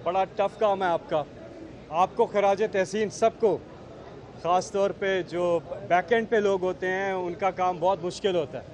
बड़ा टफ काम है आपका। आपको खराज तहसीन सबको, ख़ास तौर पे जो बैक एंड पे लोग होते हैं उनका काम बहुत मुश्किल होता है।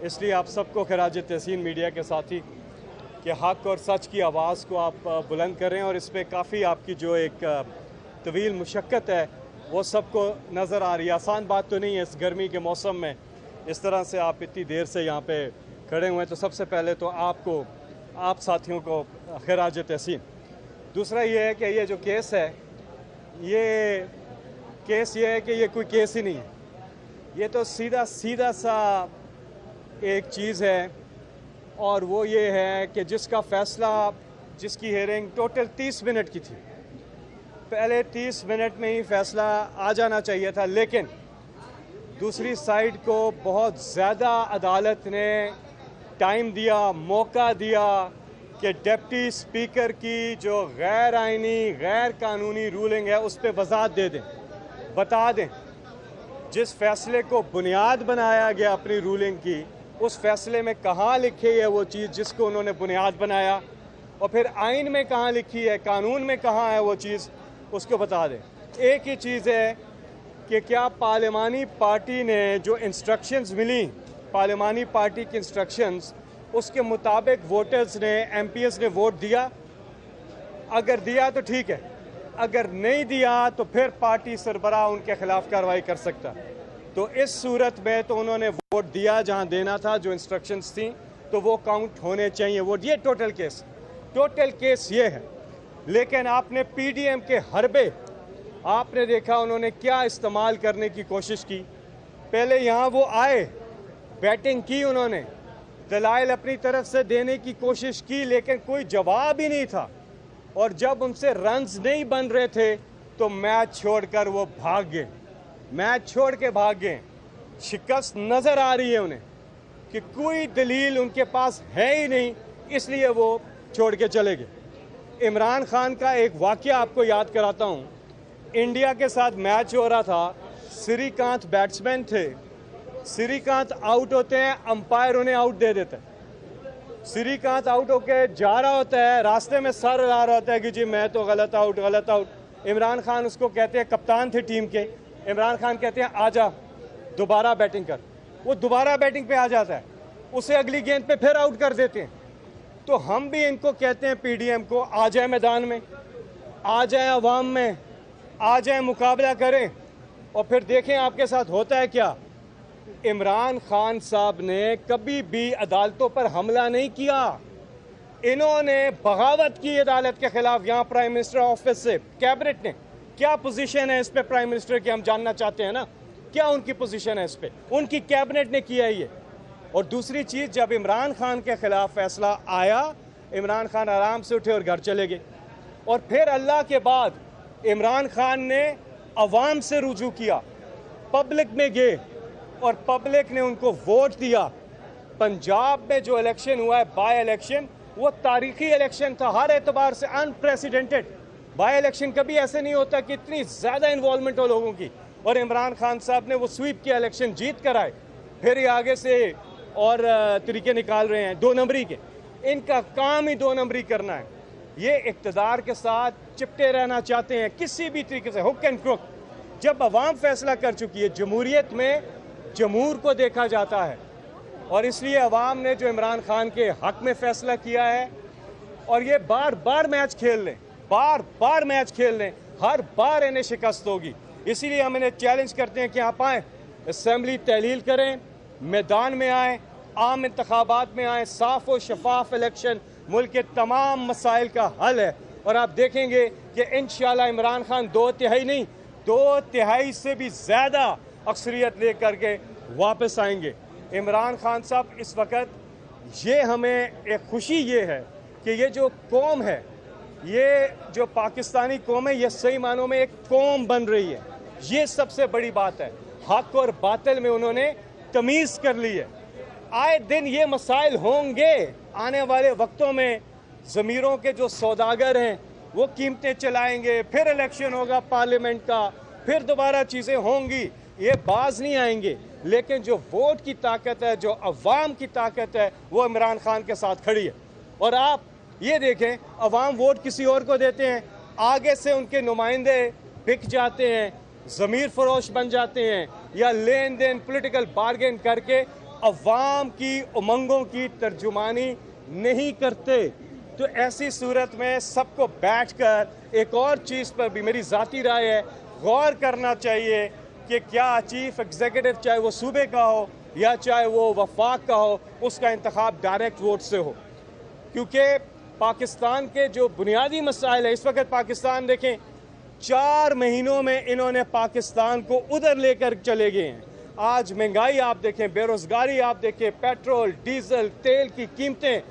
इसलिए आप सबको खराज तहसीन मीडिया के साथी कि हक़ और सच की आवाज़ को आप बुलंद करें, और इस पर काफ़ी आपकी जो एक तवील मुशक्क़त है वो सबको नज़र आ रही है। आसान बात तो नहीं है इस गर्मी के मौसम में इस तरह से आप इतनी देर से यहाँ पे खड़े हुए हैं। तो सबसे पहले तो आप साथियों को खराज तहसीन। दूसरा ये है कि ये जो केस है ये है कि ये कोई केस ही नहीं है, ये तो सीधा सा एक चीज़ है, और वो ये है कि जिसकी हेयरिंग टोटल 30 मिनट की थी, पहले 30 मिनट में ही फ़ैसला आ जाना चाहिए था, लेकिन दूसरी साइड को बहुत ज़्यादा अदालत ने टाइम दिया, मौका दिया कि डिप्टी स्पीकर की जो गैर आइनी गैर कानूनी रूलिंग है उस पर वजाहत दे दें, बता दें। जिस फैसले को बुनियाद बनाया गया अपनी रूलिंग की, उस फैसले में कहाँ लिखी है वो चीज़ जिसको उन्होंने बुनियाद बनाया, और फिर आइन में कहाँ लिखी है, कानून में कहाँ है वो चीज़, उसको बता दें। एक ही चीज़ है कि क्या पार्लिमानी पार्टी ने जो इंस्ट्रक्शंस मिली, पार्लिमानी पार्टी की इंस्ट्रक्शंस, उसके मुताबिक वोटर्स ने, एमपीएस ने वोट दिया? अगर दिया तो ठीक है, अगर नहीं दिया तो फिर पार्टी सरबराह उनके खिलाफ कार्रवाई कर सकता। तो इस सूरत में तो उन्होंने वोट दिया जहां देना था, जो इंस्ट्रक्शंस थी, तो वो काउंट होने चाहिए वोट। ये टोटल केस ये है। लेकिन आपने पीडीएम के हरबे आपने देखा उन्होंने क्या इस्तेमाल करने की कोशिश की। पहले यहाँ वो आए, बैटिंग की, उन्होंने दलाइल अपनी तरफ से देने की कोशिश की, लेकिन कोई जवाब ही नहीं था। और जब उनसे रन्स नहीं बन रहे थे तो मैच छोड़कर वो भाग गए, मैच छोड़ के भाग गए। शिकस्त नज़र आ रही है उन्हें कि कोई दलील उनके पास है ही नहीं, इसलिए वो छोड़ के चले गए। इमरान खान का एक वाक़या आपको याद कराता हूँ। इंडिया के साथ मैच हो रहा था, श्रीकांत बैट्समैन थे, श्रीकांत आउट होते हैं, अंपायर उन्हें आउट दे देता है। श्रीकांत आउट होके जा रहा होता है, रास्ते में सर आ रहा होता है कि जी मैं तो गलत आउट। इमरान खान उसको कहते हैं, कप्तान थे टीम के, इमरान खान कहते हैं आजा दोबारा बैटिंग कर। वो दोबारा बैटिंग पे आ जाता है, उसे अगली गेंद पे फिर आउट कर देते हैं। तो हम भी इनको कहते हैं पीडीएम को, आ जाए मैदान में, आ जाए अवाम में, आ जाए मुकाबला करें, और फिर देखें आपके साथ होता है क्या। इमरान खान साहब ने कभी भी अदालतों पर हमला नहीं किया, इन्होंने बगावत की अदालत के खिलाफ। यहाँ प्राइम मिनिस्टर ऑफिस से कैबिनेट ने क्या पोजीशन है इस पे, प्राइम मिनिस्टर की हम जानना चाहते हैं ना, क्या उनकी पोजीशन है इस पे, उनकी कैबिनेट ने किया ये। और दूसरी चीज़, जब इमरान खान के खिलाफ फैसला आया, इमरान खान आराम से उठे और घर चले गए। और फिर अल्लाह के बाद इमरान खान ने अवाम से रुजू किया, पब्लिक में गए और पब्लिक ने उनको वोट दिया। पंजाब में जो इलेक्शन हुआ है, बाय इलेक्शन, वो तारीखी इलेक्शन था, हर एतबार से अनप्रेसिडेंटेड। बाय इलेक्शन कभी ऐसे नहीं होता कि इतनी ज़्यादा इन्वॉल्वमेंट हो लोगों की, और इमरान खान साहब ने वो स्वीप किया, इलेक्शन जीत कर आए। फिर ये आगे से और तरीके निकाल रहे हैं 2 नंबरी के, इनका काम ही 2 नंबरी करना है। ये इक़्तिदार के साथ चिपटे रहना चाहते हैं किसी भी तरीके से, हुक एंड क्रुक। जब अवाम फैसला कर चुकी है, जमहूरियत में जमहूर को देखा जाता है, और इसलिए अवाम ने जो इमरान खान के हक़ में फ़ैसला किया है, और ये बार बार मैच खेल लें, हर बार इन्हें शिकस्त होगी। इसीलिए हम इन्हें चैलेंज करते हैं कि आप आएँ, असम्बली तहलील करें, मैदान में आएँ, आम इंतखाबात में आएँ, साफ़ और शफाफ इलेक्शन मुल्क के तमाम मसाइल का हल है। और आप देखेंगे कि इंशाअल्लाह इमरान खान 2 तिहाई नहीं, 2 तिहाई से भी ज़्यादा अक्सरियत ले करके वापस आएंगे। इमरान खान साहब, इस वक्त ये हमें एक खुशी ये है कि ये जो कौम है, ये जो पाकिस्तानी कौम है, ये सही मानों में एक कौम बन रही है। ये सबसे बड़ी बात है। हक और बातिल में उन्होंने तमीज़ कर ली है। आए दिन ये मसाइल होंगे, आने वाले वक्तों में ज़मीरों के जो सौदागर हैं वो कीमतें चलाएंगे, फिर इलेक्शन होगा पार्लियामेंट का, फिर दोबारा चीज़ें होंगी, ये बाज नहीं आएंगे। लेकिन जो वोट की ताकत है, जो अवाम की ताकत है, वो इमरान खान के साथ खड़ी है। और आप ये देखें, अवाम वोट किसी और को देते हैं, आगे से उनके नुमाइंदे बिक जाते हैं, ज़मीर फरोश बन जाते हैं, या लेन देन पॉलिटिकल बार्गेन करके अवाम की उमंगों की तर्जुमानी नहीं करते। तो ऐसी सूरत में सबको बैठकर एक और चीज़ पर भी मेरी ज़ाती राय है, गौर करना चाहिए कि क्या चीफ एग्जीक्यूटिव, चाहे वो सूबे का हो या चाहे वो वफाक का हो, उसका इंतखाब डायरेक्ट वोट से हो। क्योंकि पाकिस्तान के जो बुनियादी मसाइल है, इस वक्त पाकिस्तान देखें 4 महीनों में इन्होंने पाकिस्तान को उधर लेकर चले गए हैं। आज महंगाई आप देखें, बेरोजगारी आप देखें, पेट्रोल डीजल तेल की कीमतें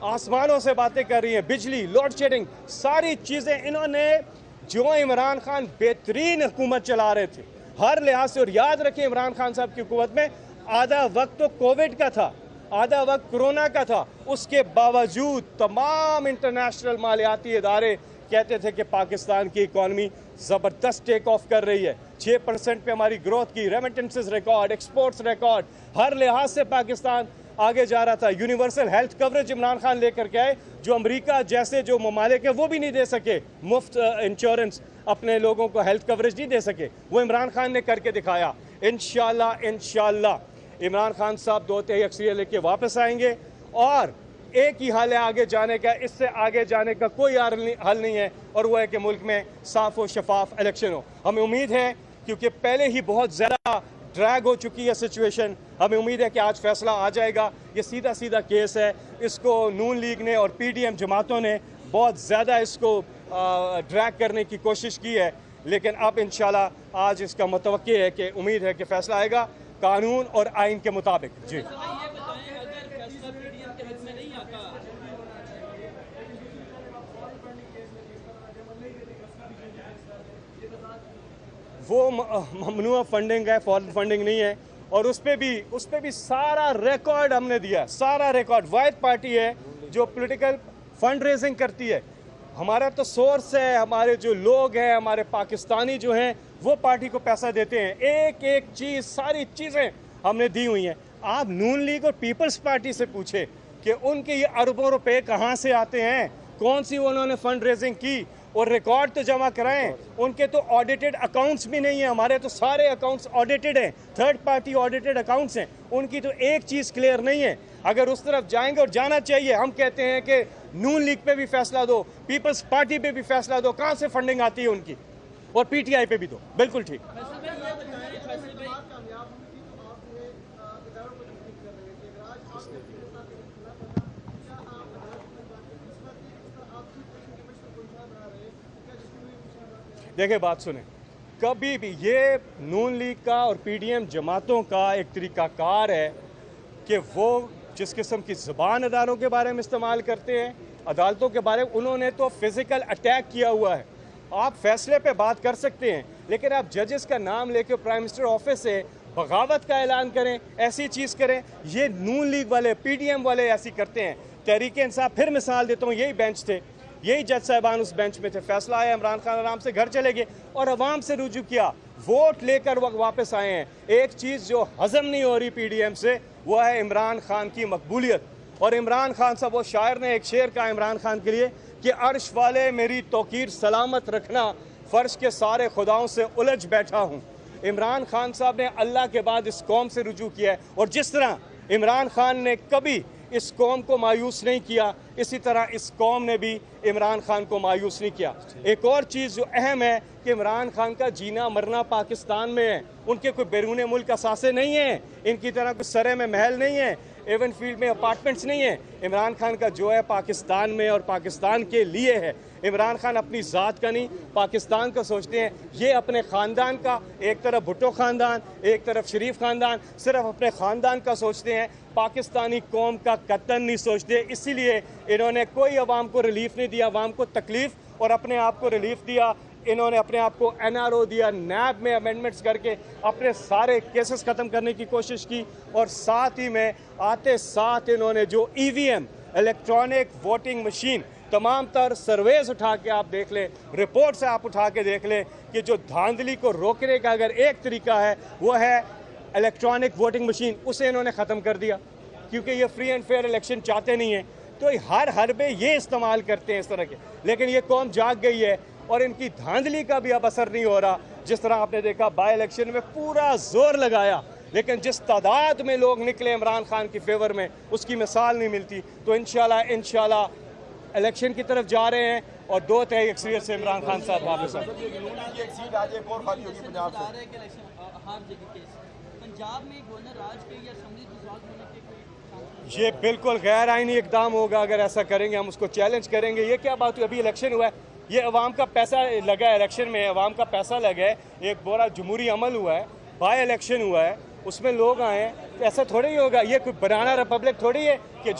आसमानों से बातें कर रही हैं, बिजली लोड शेडिंग, सारी चीज़ें इन्होंने, जो इमरान खान बेहतरीन हुकूमत चला रहे थे हर लिहाज से। और याद रखें, इमरान खान साहब की हुकूमत में आधा वक्त तो कोविड का था, आधा वक्त कोरोना का था, उसके बावजूद तमाम इंटरनेशनल मालियाती इदारे कहते थे कि पाकिस्तान की इकॉनमी ज़बरदस्त टेक ऑफ कर रही है। 6% पे हमारी ग्रोथ की, रेमिटेंसेस रिकॉर्ड, एक्सपोर्ट्स रिकॉर्ड, हर लिहाज से पाकिस्तान आगे जा रहा था। Universal health coverage Imran Khan लेकर के आए, जो अमेरिका जैसे जो ममालिक है वो भी नहीं दे सके, मुफ्त इंश्योरेंस अपने लोगों को हेल्थ कवरेज नहीं दे सके, वो इमरान खान ने करके दिखाया। इंशाल्लाह इमरान खान साहब 2/3 अक्सरियत लेके वापस आएंगे और एक ही हाल है आगे जाने का, इससे आगे जाने का कोई हल नहीं है, और वो है कि मुल्क में साफ और शफाफ इलेक्शन हो। हमें उम्मीद है, क्योंकि पहले ही बहुत ज़्यादा ड्रैग हो चुकी है सिचुएशन, हमें उम्मीद है कि आज फैसला आ जाएगा। ये सीधा सीधा केस है, इसको नून लीग ने और PDM जमातों ने बहुत ज़्यादा इसको ड्रैग करने की कोशिश की है, लेकिन अब इंशाल्लाह आज इसका मुतवक्की है कि उम्मीद है कि फैसला आएगा कानून और आइन के मुताबिक। जी, वो ममनुआ फंडिंग है, फॉरेन फंडिंग नहीं है, और उस पर भी सारा रिकॉर्ड हमने दिया, सारा रिकॉर्ड। वाहिद पार्टी है जो पॉलिटिकल फंड रेजिंग करती है। हमारा तो सोर्स है, हमारे जो लोग हैं, हमारे पाकिस्तानी जो हैं, वो पार्टी को पैसा देते हैं। एक एक चीज़, सारी चीज़ें हमने दी हुई हैं। आप नून लीग और पीपल्स पार्टी से पूछे कि उनके ये अरबों रुपए कहाँ से आते हैं, कौन सी उन्होंने फंड रेजिंग की, और रिकॉर्ड तो जमा कराएं। उनके तो ऑडिटेड अकाउंट्स भी नहीं है, हमारे तो सारे अकाउंट्स ऑडिटेड हैं, थर्ड पार्टी ऑडिटेड अकाउंट्स हैं, उनकी तो एक चीज़ क्लियर नहीं है। अगर उस तरफ जाएंगे, और जाना चाहिए, हम कहते हैं कि नून लीग पे भी फैसला दो, पीपल्स पार्टी पे भी फैसला दो, कहाँ से फंडिंग आती है उनकी, और PTI पे भी दो। बिल्कुल ठीक। देखिए, बात सुने, कभी भी ये नून लीग का और PDM जमातों का एक तरीकाकार है कि वो जिस किस्म की ज़बान अदारों के बारे में इस्तेमाल करते हैं, अदालतों के बारे में, उन्होंने तो फिज़िकल अटैक किया हुआ है। आप फैसले पे बात कर सकते हैं, लेकिन आप जजेस का नाम लेकर प्राइम मिनिस्टर ऑफिस से बगावत का ऐलान करें, ऐसी चीज़ करें, ये नून लीग वाले, PDM वाले ऐसी करते हैं। तहरीक इंसाफ, फिर मिसाल देता हूँ, यही बेंच थे, यही जज साहबान उस बेंच में थे, फैसला आया, इमरान खान आराम से घर चले गए और अवाम से रुजू किया, वोट लेकर वापस आए हैं। एक चीज़ जो हजम नहीं हो रही PDM से, वो है इमरान खान की मकबूलियत। और इमरान खान साहब, वो शायर ने एक शेर कहा इमरान खान के लिए कि अर्श वाले मेरी तौकीर सलामत रखना, फर्श के सारे खुदाओं से उलझ बैठा हूँ। इमरान खान साहब ने अल्लाह के बाद इस कौम से रुजू किया है, और जिस तरह इमरान खान ने कभी इस कौम को मायूस नहीं किया, इसी तरह इस कौम ने भी इमरान खान को मायूस नहीं किया। एक और चीज़ जो अहम है कि इमरान खान का जीना मरना पाकिस्तान में है, उनके कोई बैरून मुल्क असासे नहीं हैं, इनकी तरह कुछ सरे में महल नहीं है, एवन फील्ड में अपार्टमेंट्स नहीं है। इमरान खान का जो है पाकिस्तान में और पाकिस्तान के लिए है। इमरान खान अपनी ज़ात का नहीं, पाकिस्तान का सोचते हैं। ये अपने ख़ानदान का, एक तरफ भुट्टो ख़ानदान, एक तरफ शरीफ ख़ानदान, सिर्फ अपने ख़ानदान का सोचते हैं, पाकिस्तानी कौम का कतन नहीं सोचते। इसीलिए इन्होंने कोई अवाम को रिलीफ नहीं दिया, अवाम को तकलीफ़ और अपने आप को रिलीफ दिया। इन्होंने अपने आप को NRO दिया, NAB में अमेंडमेंट्स करके अपने सारे केसेस ख़त्म करने की कोशिश की, और साथ ही में आते साथ इन्होंने जो EVM इलेक्ट्रॉनिक वोटिंग मशीन, तमाम तर सर्वेज उठा के आप देख लें, रिपोर्ट से आप उठा के देख लें कि जो धांधली को रोकने का अगर एक तरीका है वो है इलेक्ट्रॉनिक वोटिंग मशीन, उसे इन्होंने ख़त्म कर दिया, क्योंकि ये फ्री एंड फेयर इलेक्शन चाहते नहीं हैं। तो हर हरबे ये इस्तेमाल करते हैं इस तरह के। लेकिन ये कौम जाग गई है और इनकी धांधली का भी अब असर नहीं हो रहा। जिस तरह आपने देखा बाई इलेक्शन में पूरा जोर लगाया, लेकिन जिस तादाद में लोग निकले इमरान खान की फेवर में उसकी मिसाल नहीं मिलती। तो इंशाल्लाह इलेक्शन की तरफ जा रहे हैं और 2 तिहाई अक्सरियत से इमरान खान साहब वापस आए। ये बिल्कुल गैर आइनी इकदाम होगा अगर ऐसा करेंगे, हम उसको चैलेंज करेंगे। ये क्या बात हुई, अभी इलेक्शन हुआ है, ये अवाम का पैसा लगा है, इलेक्शन में अवाम का पैसा लगा है, एक बड़ा जमहूरी अमल हुआ है, बाई इलेक्शन हुआ है, उसमें लोग आए हैं, ऐसा थोड़ी ही होगा। ये कोई बनाना रिपब्लिक थोड़ी है कि